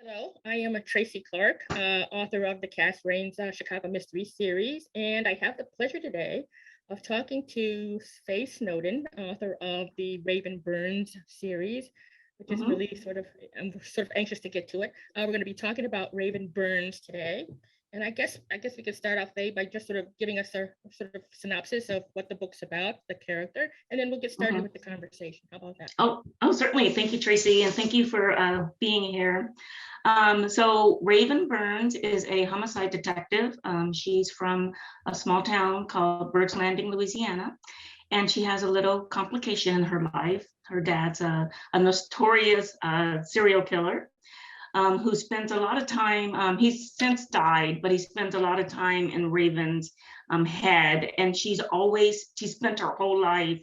Hello, I am a Tracy Clark, author of the Cass Raines Chicago Mystery Series, and I have the pleasure today of talking to Faye Snowden, author of the Raven Burns series, which is really I'm sort of anxious to get to it. We're going to be talking about Raven Burns today, and I guess we could start off, Faye, by just sort of giving us a sort of synopsis of what the book's about, the character, and then we'll get started with the conversation. How about that? Oh, certainly. Thank you, Tracy, and thank you for being here. So Raven Burns is a homicide detective. She's from a small town called Bird's Landing, Louisiana, and she has a little complication in her life. Her dad's a notorious serial killer who spends a lot of time, he's since died, but he spends a lot of time in Raven's head. And she spent her whole life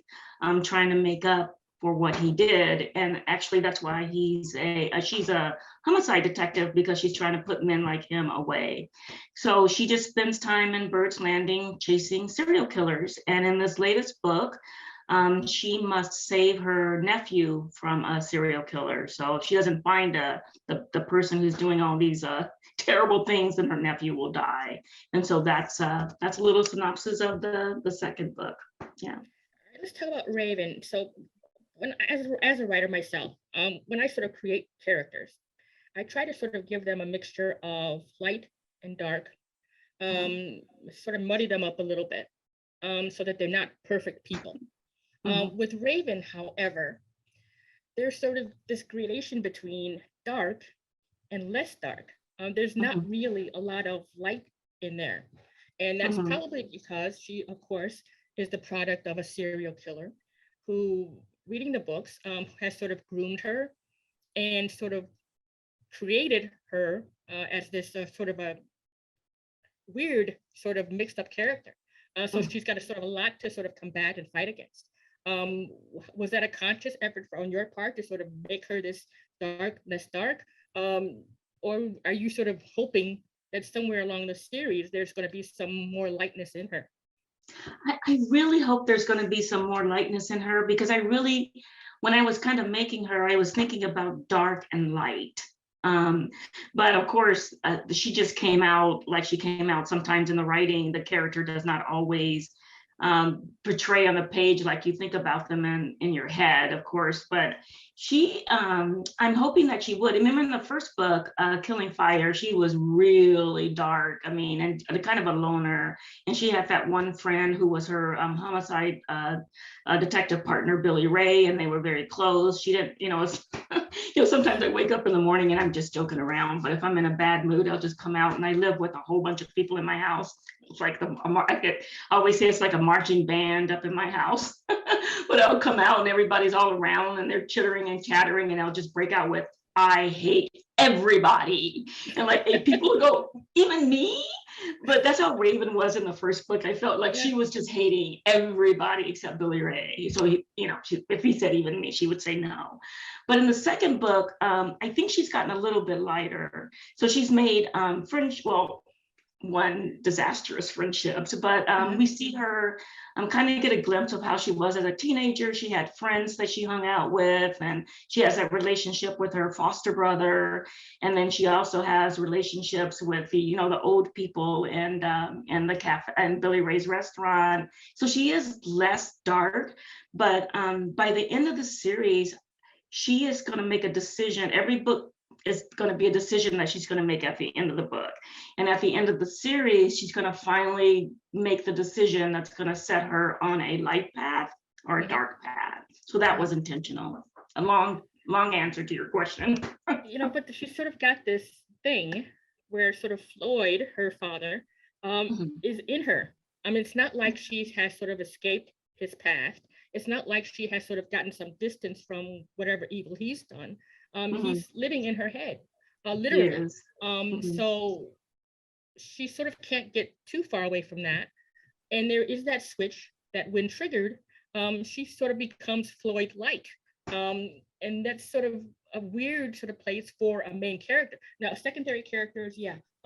trying to make up for what he did. And actually that's why she's a homicide detective, because she's trying to put men like him away. So she just spends time in Bird's Landing chasing serial killers. And in this latest book, she must save her nephew from a serial killer. So if she doesn't find the person who's doing all these terrible things, then her nephew will die. And so that's a little synopsis of the second book. Yeah. Let's talk about Raven. So when as a writer myself, when I sort of create characters, I try to sort of give them a mixture of light and dark, sort of muddy them up a little bit, so that they're not perfect people. With Raven, however, there's sort of this gradation between dark and less dark. There's not really a lot of light in there. And that's probably because she, of course, is the product of a serial killer who, reading the books, has sort of groomed her and sort of created her as this sort of a weird, sort of mixed up character. So she's got a sort of a lot to sort of combat and fight against. Was that a conscious effort on your part to sort of make her this less dark? Or are you sort of hoping that somewhere along the series, there's going to be some more lightness in her? I really hope there's going to be some more lightness in her, because when I was kind of making her, I was thinking about dark and light. But of course, she just came out like she came out. Sometimes in the writing, the character does not always portray on the page like you think about them in your head, of course. But I'm hoping that she would. Remember in the first book, Killing Fire, she was really dark. I mean, and kind of a loner. And she had that one friend who was her homicide detective partner, Billy Ray, and they were very close. She didn't, sometimes I wake up in the morning and I'm just joking around, but if I'm in a bad mood, I'll just come out, and I live with a whole bunch of people in my house. It's like I always say it's like a marching band up in my house. But I'll come out and everybody's all around and they're chittering and chattering, and I'll just break out with, I hate everybody. And like people will go, even me? But that's how Raven was in the first book. I felt like she was just hating everybody except Billy Ray. So if he said even me, she would say no. But in the second book, I think she's gotten a little bit lighter. So she's made one disastrous friendships, but we see her kind of get a glimpse of how she was as a teenager. She had friends that she hung out with, and she has that relationship with her foster brother, and then she also has relationships with the old people and the cafe and Billy Ray's restaurant. So she is less dark, but by the end of the series, she is going to make a decision. Every book is going to be a decision that she's going to make at the end of the book. And at the end of the series, she's going to finally make the decision that's going to set her on a light path or a dark path. So that was intentional. A long answer to your question. But she sort of got this thing where sort of Floyd, her father, is in her. I mean, it's not like she has sort of escaped his past. It's not like she has sort of gotten some distance from whatever evil he's done. He's living in her head, literally. So she sort of can't get too far away from that. And there is that switch that when triggered, she sort of becomes Floyd-like. And that's sort of a weird sort of place for a main character. Now, secondary characters,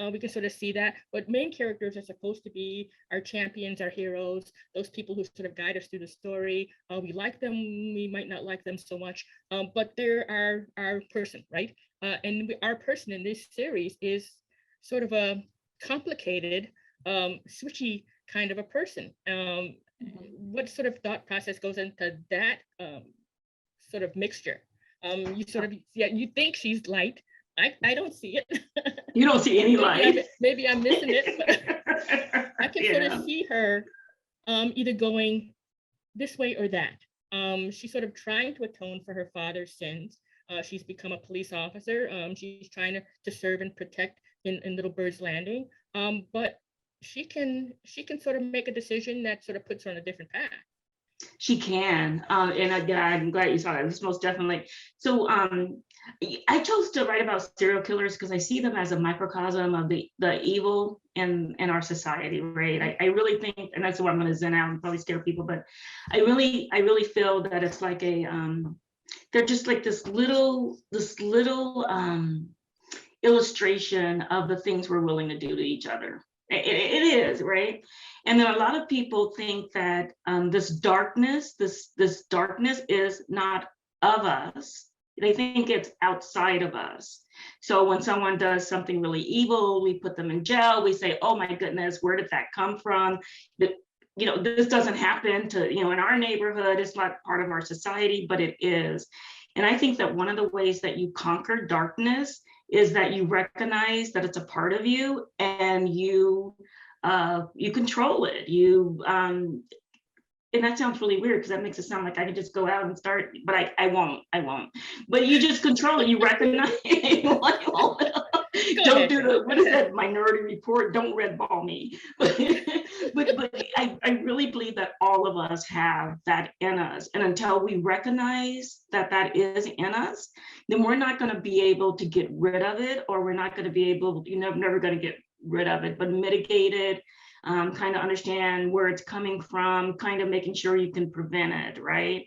we can sort of see that, but main characters are supposed to be our champions, our heroes, those people who sort of guide us through the story. We like them, we might not like them so much, but they're our person, right? our person in this series is sort of a complicated, switchy kind of a person. What sort of thought process goes into that sort of mixture? You sort of, yeah, you think she's light. I don't see it. You don't see any light. Maybe I'm missing it, but I can sort of see her either going this way or that. She's sort of trying to atone for her father's sins. She's become a police officer. She's trying to serve and protect in Little Bird's Landing. But she can sort of make a decision that sort of puts her on a different path. She can, and I'm glad you saw that. It's most definitely. So I chose to write about serial killers because I see them as a microcosm of the evil in our society, right? I really think, and that's where I'm going to zen out and probably scare people, but I really feel that it's like they're just like this little illustration of the things we're willing to do to each other. It is, right? And then a lot of people think that this darkness is not of us. They think it's outside of us. So when someone does something really evil, we put them in jail. We say, oh my goodness, where did that come from? This doesn't happen to, in our neighborhood. It's not part of our society, but it is. And I think that one of the ways that you conquer darkness is that you recognize that it's a part of you, and you control it. And that sounds really weird because that makes it sound like I can just go out and start, but I won't. But you just control it. You recognize it. Don't do what is that Minority Report? Don't red ball me. But I really believe that all of us have that in us. And until we recognize that is in us, then we're not going to be able to get rid of it, or we're not going to be able, never going to get rid of it, but mitigate it, kind of understand where it's coming from, kind of making sure you can prevent it, right?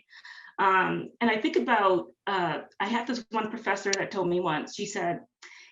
And I think about, I had this one professor that told me once, she said,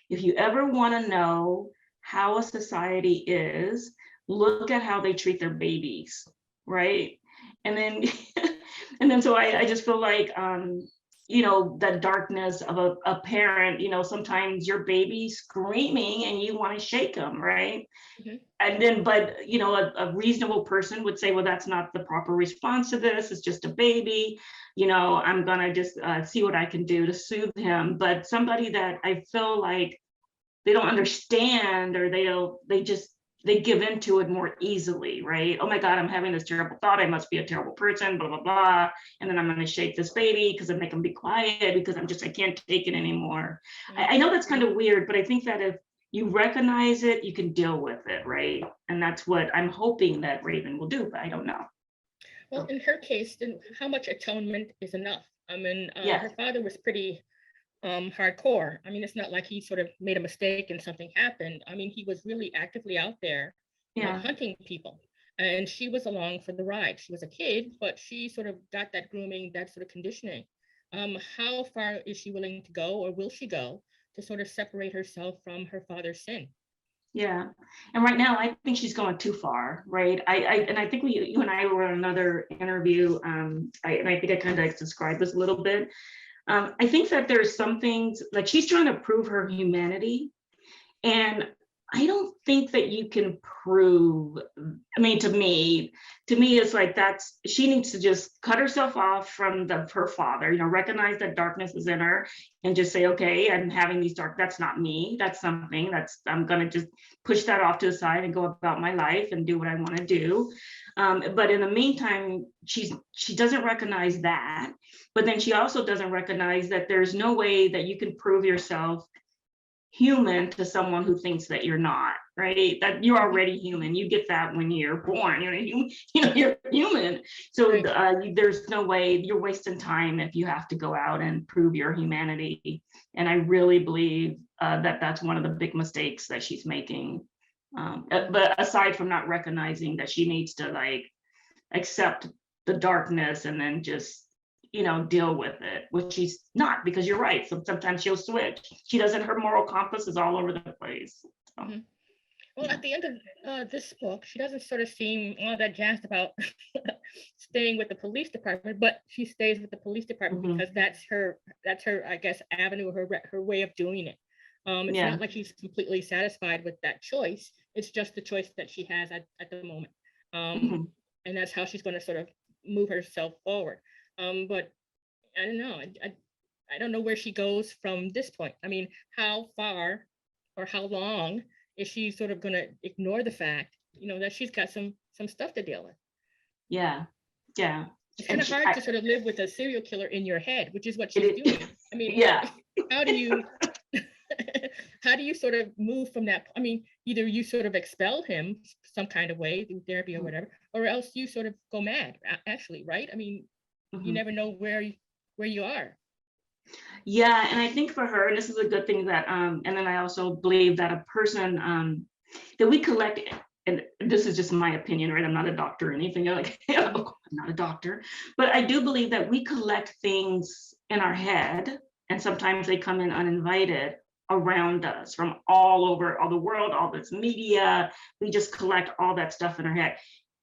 if you ever want to know how a society is, look at how they treat their babies, right? And then so I just feel like the darkness of a parent, sometimes your baby's screaming and you want to shake them, right? Mm-hmm. And then, but a reasonable person would say, well, that's not the proper response to this. It's just a baby. I'm gonna just see what I can do to soothe him. But somebody that I feel like they don't understand, or they give into it more easily, right? Oh my God, I'm having this terrible thought. I must be a terrible person, blah, blah, blah. And then I'm going to shake this baby because I make him be quiet because I can't take it anymore. I know that's kind of weird, but I think that if you recognize it, you can deal with it, right? And that's what I'm hoping that Raven will do, but I don't know. Well, in her case, then how much atonement is enough? I mean, her father was pretty hardcore. I mean, it's not like he sort of made a mistake and something happened. I mean, he was really actively out there hunting people, and she was along for the ride. She was a kid, but she sort of got that grooming, that sort of conditioning. How far is she willing to go, or will she go, to sort of separate herself from her father's sin? Yeah, and right now I think she's going too far, right? I think you and I were on another interview, and I think I kind of described this a little bit. I think that there's some things, like she's trying to prove her humanity, and I don't think that you can prove, I mean, to me, it's like she needs to just cut herself off from her father, recognize that darkness is in her, and just say, okay, I'm having these that's not me, that's something I'm gonna just push that off to the side and go about my life and do what I want to do. But in the meantime, she doesn't recognize that, but then she also doesn't recognize that there's no way that you can prove yourself human to someone who thinks that you're not, right? That you're already human. You get that when you're born. You're human. So there's no way, you're wasting time if you have to go out and prove your humanity. And I really believe that that's one of the big mistakes that she's making. But aside from not recognizing that she needs to accept the darkness and then just deal with it, which she's not, because you're right. So sometimes she'll switch. Her moral compass is all over the place. So. Mm-hmm. Well, at the end of this book, she doesn't sort of seem all that jazzed about staying with the police department, but she stays with the police department Mhm. because that's her, I guess, avenue, her way of doing it. It's Yeah. not like she's completely satisfied with that choice. It's just the choice that she has at the moment. Um, Mhm. and that's how she's going to sort of move herself forward. But I don't know. I don't know where she goes from this point. I mean, how far or how long is she sort of going to ignore the fact, that she's got some stuff to deal with? Yeah. Yeah. It's kind And of hard to sort of live with a serial killer in your head, which is what she's it, doing. I mean, yeah. how do you how do you sort of move from that? I mean, either you sort of expel him some kind of way through therapy or whatever, or else you sort of go mad, actually, right? I mean, you Mhm. never know where you are. Yeah, and I think for her, and this is a good thing that, and then I also believe that a person that we collect, and this is just my opinion, right? I'm not a doctor or anything. You're like, yeah, of course, I'm not a doctor, but I do believe that we collect things in our head, and sometimes they come in uninvited around us from all over all the world, all this media. We just collect all that stuff in our head.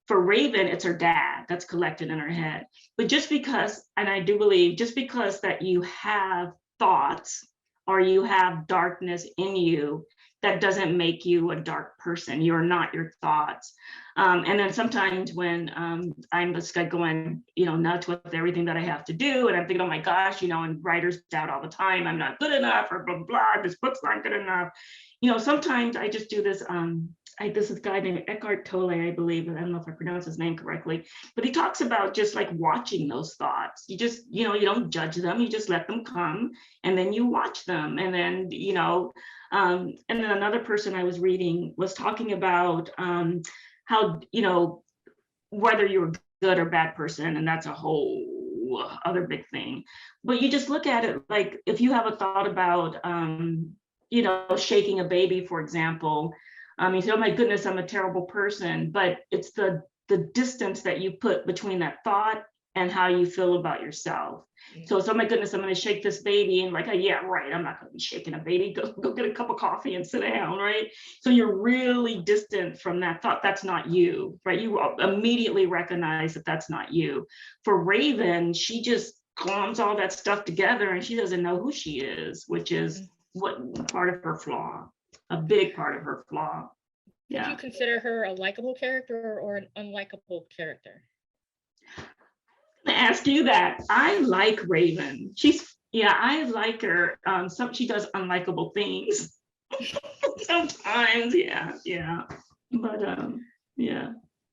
For Raven, it's her dad that's collected in her head. But just because, and I do believe, just because that you have thoughts or you have darkness in you, that doesn't make you a dark person. You're not your thoughts. And then sometimes when I'm just like going, nuts with everything that I have to do, and I'm thinking, oh my gosh, and writers doubt all the time, I'm not good enough, or blah, blah, this book's not good enough. Sometimes I just do this. This is a guy named Eckhart Tolle, I believe, and I don't know if I pronounce his name correctly, but he talks about just like watching those thoughts. You just, you don't judge them, you just let them come, and then you watch them. And then, and then another person I was reading was talking about how, whether you're a good or bad person, and that's a whole other big thing. But you just look at it like if you have a thought about, shaking a baby, for example, you say, oh my goodness, I'm a terrible person, but it's the distance that you put between that thought and how you feel about yourself. So it's, oh my goodness, I'm going to shake this baby, and like, oh, yeah, right, I'm not going to be shaking a baby. Go get a cup of coffee and sit down, right? So you're really distant from that thought. That's not you, right? You immediately recognize that that's not you. For Raven, she just glums all that stuff together, and she doesn't know who she is, which is what part of her flaw, a big part of her flaw. Would you Yeah. consider her a likable character or an unlikable character? I'm gonna ask you that. I like Raven. I like her. She does unlikable things sometimes. Yeah. But yeah.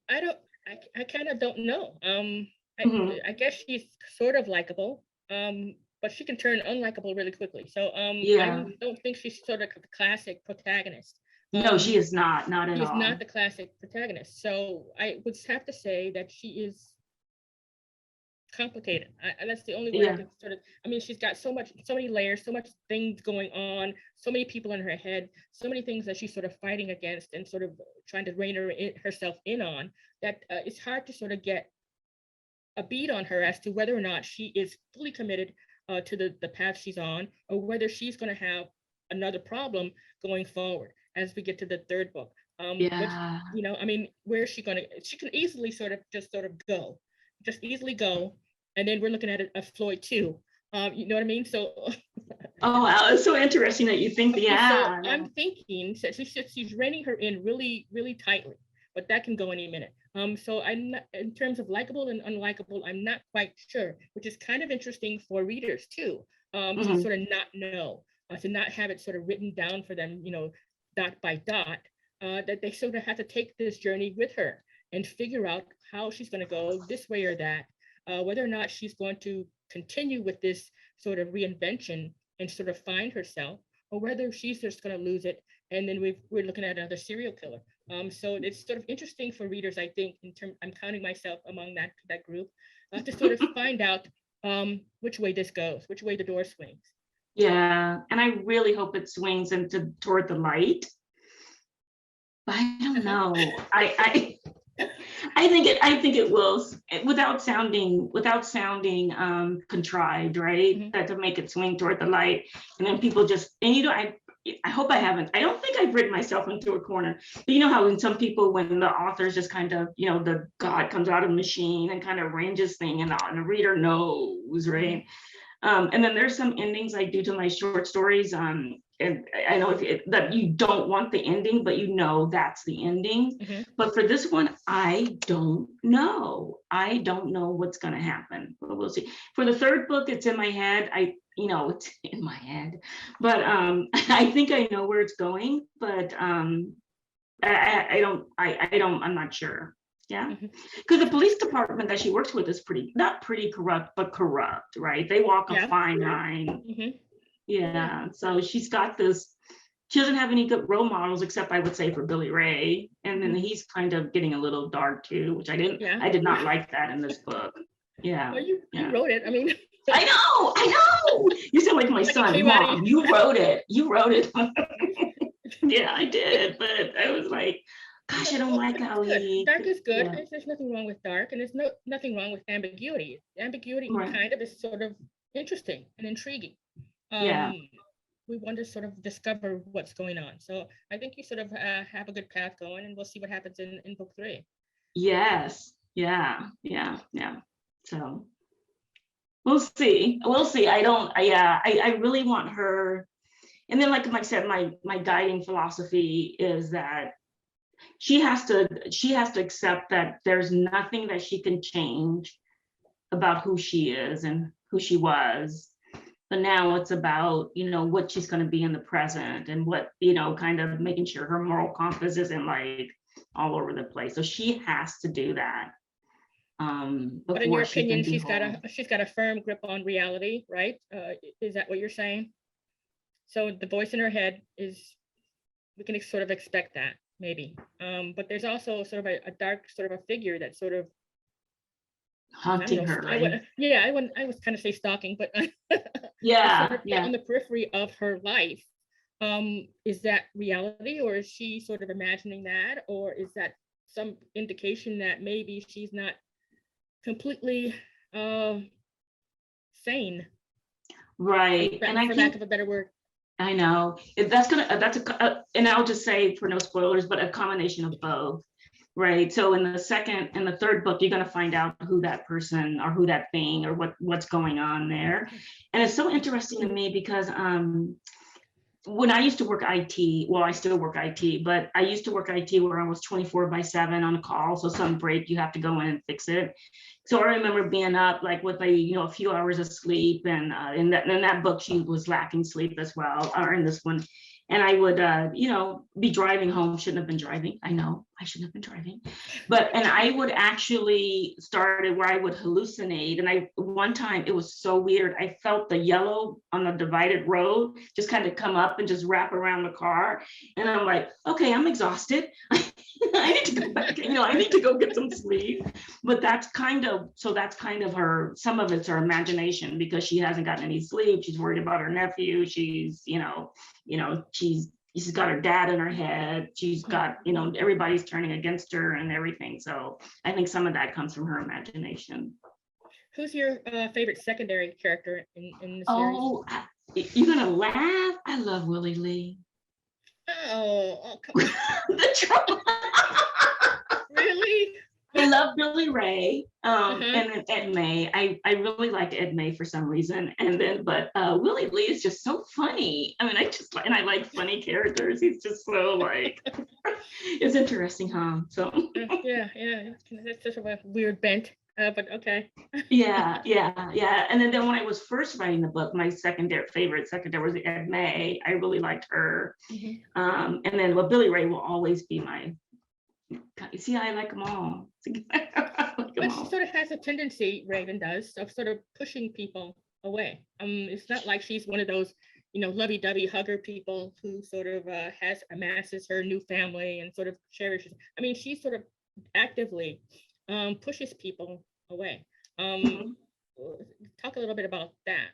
I kind of don't know. Mhm. I guess she's sort of likable, but she can turn unlikable really quickly. So I Yeah. don't think she's sort of the classic protagonist. No, she is not at She is not all. the classic protagonist. So I would have to say that she is complicated. That's the only way I Yeah. can sort of. I mean, she's got so many layers, so much things going on, so many people in her head, so many things that she's sort of fighting against and sort of trying to herself in on. That it's hard to sort of get a beat on her as to whether or not she is fully committed to the path she's on, or whether she's going to have another problem going forward as we get to the third book. Which, Yeah. I mean, where is she going to? She can easily sort of go, just easily go, and then we're looking at a Floyd too. You know what I mean? So Oh wow, it's so interesting that you think. okay, so Yeah. I'm thinking so she's reining her in really, really tightly, but that can go any minute. So I'm not, in terms of likable and unlikable, I'm not quite sure, which is kind of interesting for readers too, to Mhm. sort of not know, to not have it sort of written down for them, dot by dot, that they sort of have to take this journey with her and figure out how she's going to go this way or that, whether or not she's going to continue with this sort of reinvention and sort of find herself, or whether she's just going to lose it. And then we're looking at another serial killer. So it's sort of interesting for readers, I think, I'm counting myself among that group, to sort of find out which way this goes, which way the door swings. Yeah, and I really hope it swings into toward the light. But I don't Uh-huh. know. I think it will, without sounding contrived, right? Mhm. That to make it swing toward the light, and then people just, and I hope I haven't. I don't think I've written myself into a corner. But you know how in some people, when the author's just kind of, the God comes out of the machine and kind of arranges thing, and the reader knows, right? And then there's some endings I do to my short stories. And I know that you don't want the ending, but that's the ending. But for this one, I don't know. I don't know what's going to happen, but we'll see. For the third book, it's in my head. It's in my head, but I think I know where it's going, but I'm not sure. Yeah, because the police department that she works with is not pretty corrupt, but corrupt, right? They walk a fine line. Yeah, so she's got this. She doesn't have any good role models, except I would say for Billy Ray, and then he's kind of getting a little dark too, which I did not like that in this book. Yeah, well, you wrote it. I mean, I know. You sound like my son, Mom. You wrote it. Yeah, I did, but I was like, gosh, I don't like how he. Dark is good. Yeah. There's nothing wrong with dark, and there's nothing wrong with ambiguity. Ambiguity kind of is sort of interesting and intriguing. We want to sort of discover what's going on. So I think you sort of have a good path going, and we'll see what happens in book 3. Yes. Yeah. So we'll see. I really want her. And then, like I said, my guiding philosophy is that she has to accept that there's nothing that she can change about who she is and who she was. But now it's about, what she's going to be in the present, and what, kind of making sure her moral compass isn't like all over the place. So she has to do that. But in your opinion, she's got a firm grip on reality, right? Is that what you're saying? So the voice in her head we can sort of expect that, maybe. But there's also sort of a dark sort of a figure that sort of haunting her, right? I was kind of say stalking, but yeah, sort of on the periphery of her life. Is that reality, or is she sort of imagining that, or is that some indication that maybe she's not completely sane? Right, and for lack of a better word. I know and I'll just say, for no spoilers, but a combination of both. Right. So in the second and the third book, you're going to find out who that person or who that thing or what's going on there. And it's so interesting to me because when I used to work IT, well, I still work IT, but I used to work IT where I was 24/7 on a call. So some break, you have to go in and fix it. So I remember being up like with a few hours of sleep, and in that book, she was lacking sleep as well, or in this one. And I would, be driving home. Shouldn't have been driving. I know I shouldn't have been driving, and I would actually started where I would hallucinate. And one time it was so weird. I felt the yellow on the divided road just kind of come up and just wrap around the car. And I'm like, okay, I'm exhausted. I need to go back. I need to go get some sleep. But that's kind of her. Some of it's her imagination, because she hasn't gotten any sleep. She's worried about her nephew. She's, she's got her dad in her head. She's got, everybody's turning against her and everything. So I think some of that comes from her imagination. Who's your favorite secondary character in the series? Oh, you're gonna laugh. I love Willie Lee. Oh, come on. The trouble. Really? I love Billy Ray, and then Ed May. I really liked Ed May for some reason, but Willie Lee is just so funny. I mean, I like funny characters. He's just so like, it's interesting, huh? So yeah, that's such a weird bent, but okay. yeah. And then when I was first writing the book, my favorite secondary was Ed May. I really liked her, and then Billy Ray will always be my. You see, I like them all. But she sort of has a tendency, Raven does, of sort of pushing people away. It's not like she's one of those, lovey-dovey hugger people who sort of amasses her new family and sort of cherishes. I mean, she sort of actively pushes people away. Talk a little bit about that.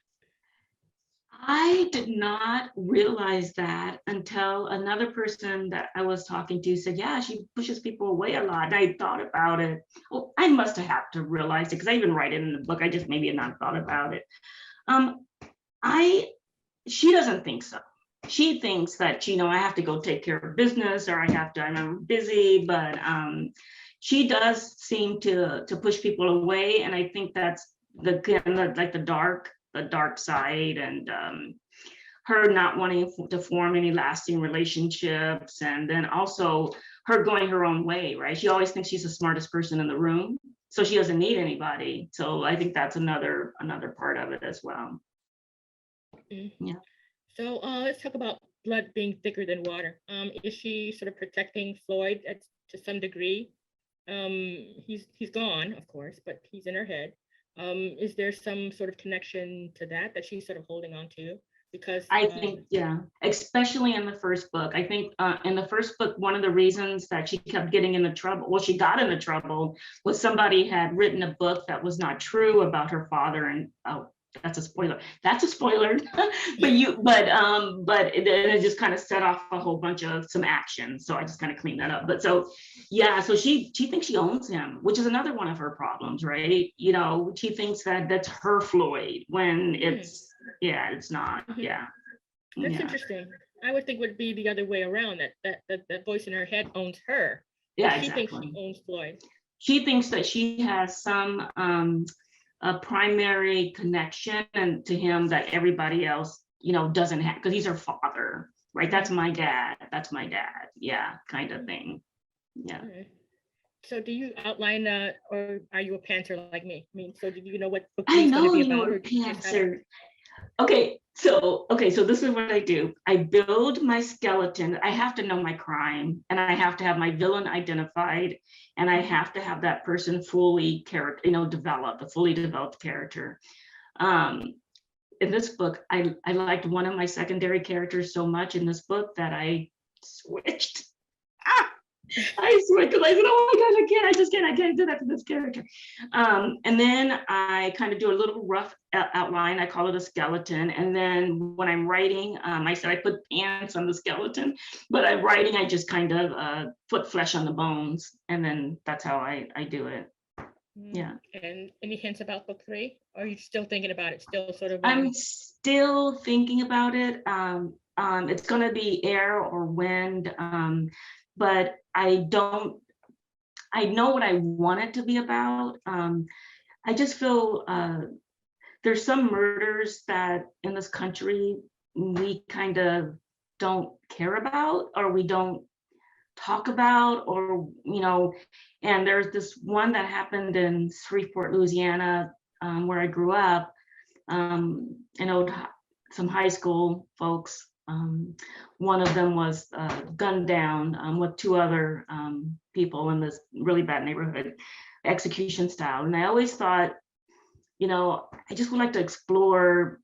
I did not realize that until another person that I was talking to said, yeah, she pushes people away a lot. And I thought about it. Well, I must have had to realize it, because I even write it in the book. I just maybe had not thought about it. She doesn't think so. she thinks that, I have to go take care of business, or I'm busy, but she does seem to push people away. And I think that's like the dark side, and her not wanting to form any lasting relationships. And then also her going her own way, right? She always thinks she's the smartest person in the room, so she doesn't need anybody. So I think that's another part of it as well. Yeah. So let's talk about blood being thicker than water. Is she sort of protecting Floyd to some degree? He's gone, of course, but he's in her head. Is there some sort of connection to that she's sort of holding on to? Because I think, yeah, especially in the first book. I think in the first book, one of the reasons that she kept getting into trouble, well, she got into trouble, was somebody had written a book that was not true about her father. And oh, that's a spoiler. That's a spoiler. but it just kind of set off a whole bunch of some action. So I just kind of cleaned that up. But so yeah, so she thinks she owns him, which is another one of her problems, right? She thinks that that's her Floyd, when it's not. Yeah. That's interesting. I would think it would be the other way around, that voice in her head owns her. Yeah, she exactly. thinks she owns Floyd. She thinks that she has some a primary connection and to him that everybody else, doesn't have, because he's her father, right? That's my dad. Yeah, kind of thing. Yeah. Okay. So do you outline or are you a pantser like me? I mean, so do you know what book I know going to be you about? are a pantser. Okay, so this is what I do. I build my skeleton. I have to know my crime, and I have to have my villain identified, and I have to have that person fully developed, a fully developed character. In this book, I liked one of my secondary characters so much in this book that I switched. I swear, because I said, oh my gosh, I can't do that to this character. And then I kind of do a little rough outline. I call it a skeleton. And then when I'm writing, I said I put pants on the skeleton, but I'm writing, I just kind of put flesh on the bones. And then that's how I do it. Yeah. And any hints about book 3? Or are you still thinking about it? Still sort of I'm still thinking about it. It's going to be air or wind. But I know what I want it to be about. I just feel there's some murders that in this country we kind of don't care about, or we don't talk about, or and there's this one that happened in Shreveport, Louisiana, where I grew up. I know some high school folks. One of them was gunned down with 2 other people in this really bad neighborhood, execution style. And I always thought, I just would like to explore,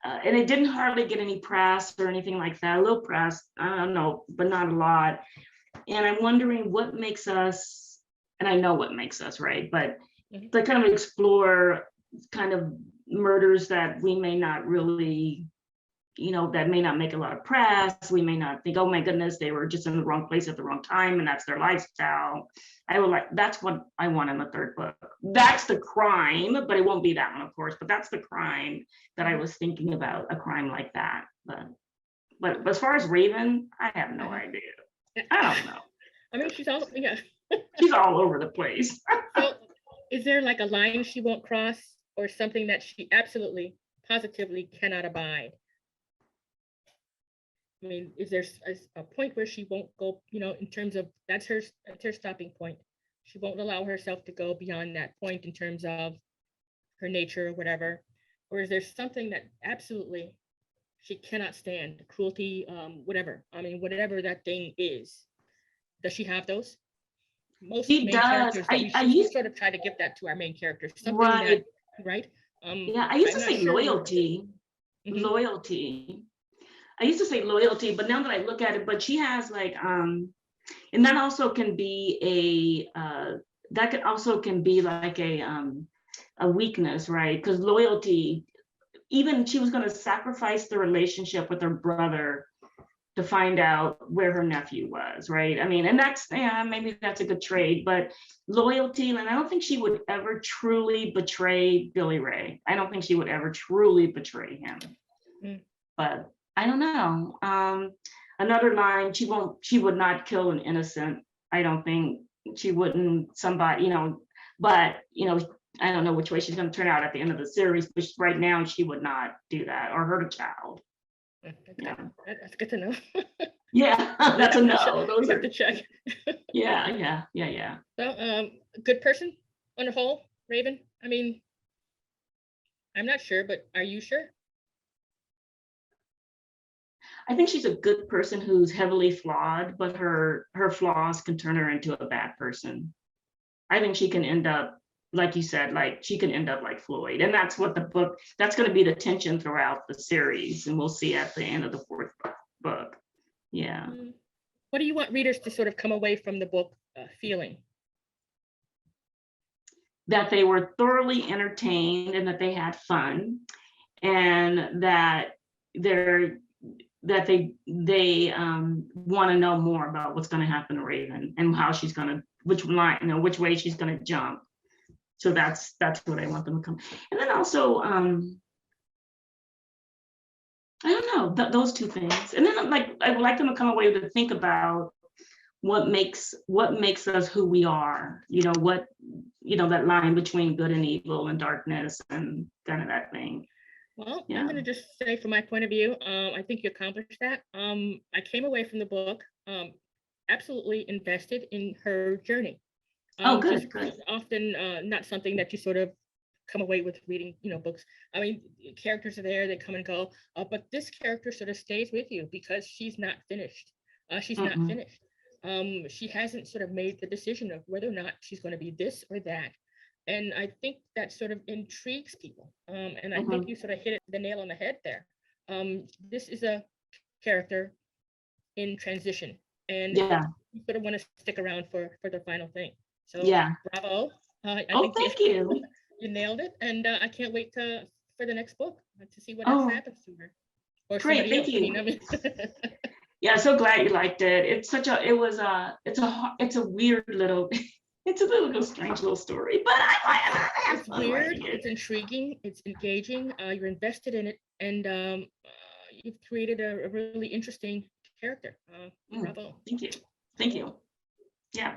and it didn't hardly get any press or anything like that, a little press, I don't know, but not a lot. And I'm wondering what makes us, and I know what makes us, right? But to kind of explore kind of murders that we may not really, that may not make a lot of press. We may not think, oh my goodness, they were just in the wrong place at the wrong time, and that's their lifestyle. That's what I want in the 3rd book. That's the crime, but it won't be that one, of course, but that's the crime that I was thinking about, a crime like that. But as far as Raven, I have no idea. I don't know. I mean, she's all, yeah. She's all over the place. So is there like a line she won't cross, or something that she absolutely, positively cannot abide? I mean, is there a point where she won't go, in terms of that's her stopping point? She won't allow herself to go beyond that point in terms of her nature or whatever? Or is there something that absolutely she cannot stand? Cruelty, whatever. I mean, whatever that thing is. Does she have those? Most she main does. characters, I used sort of try to give that to our main characters. Something right. That, right? Yeah, I used to say loyalty. Loyalty. I used to say loyalty, but now that I look at it, but she has like, and that also can be like a weakness, right? Because loyalty, even she was going to sacrifice the relationship with her brother to find out where her nephew was, right? I mean, and that's, maybe that's a good trade, but loyalty, and I don't think she would ever truly betray Billy Ray. I don't think she would ever truly betray him. But I don't know. Another line, she would not kill an innocent. I don't think she wouldn't, somebody, but, I don't know which way she's going to turn out at the end of the series, but right now she would not do that or hurt a child. Yeah. That's good to know. Yeah, that's a no. Those have are to check. yeah. So, good person on the whole, Raven. I mean, I'm not sure, but are you sure? I think she's a good person who's heavily flawed, but her flaws can turn her into a bad person. I think she can end up, like you said, like she can end up like Floyd. And that's what that's going to be the tension throughout the series. And we'll see at the end of the fourth book. Yeah. What do you want readers to sort of come away from the book feeling? That they were thoroughly entertained and that they had fun, and that they want to know more about what's going to happen to Raven and how she's going to, which way she's going to jump. So that's what I want them to come. And then also, I don't know, those two things. And then I would like them to come away to think about what makes us who we are. That line between good and evil and darkness and kind of that thing. Well, Yeah. I'm going to just say from my point of view, I think you accomplished that. I came away from the book absolutely invested in her journey. Good. It's often not something that you sort of come away with reading, books. I mean, characters are there, they come and go, but this character sort of stays with you because she's not finished. She's not finished. She hasn't sort of made the decision of whether or not she's going to be this or that. And I think that sort of intrigues people. And I think you sort of hit the nail on the head there. This is a character in transition, and you sort of want to stick around for the final thing. So bravo. I think thank you. You nailed it. And I can't wait for the next book to see what else happens to her. Or great, thank you. Yeah, so glad you liked it. It's a weird little, it's a little strange little story, but it's weird, it's intriguing, it's engaging, you're invested in it, and you've created a really interesting character. Bravo. Thank you. Yeah.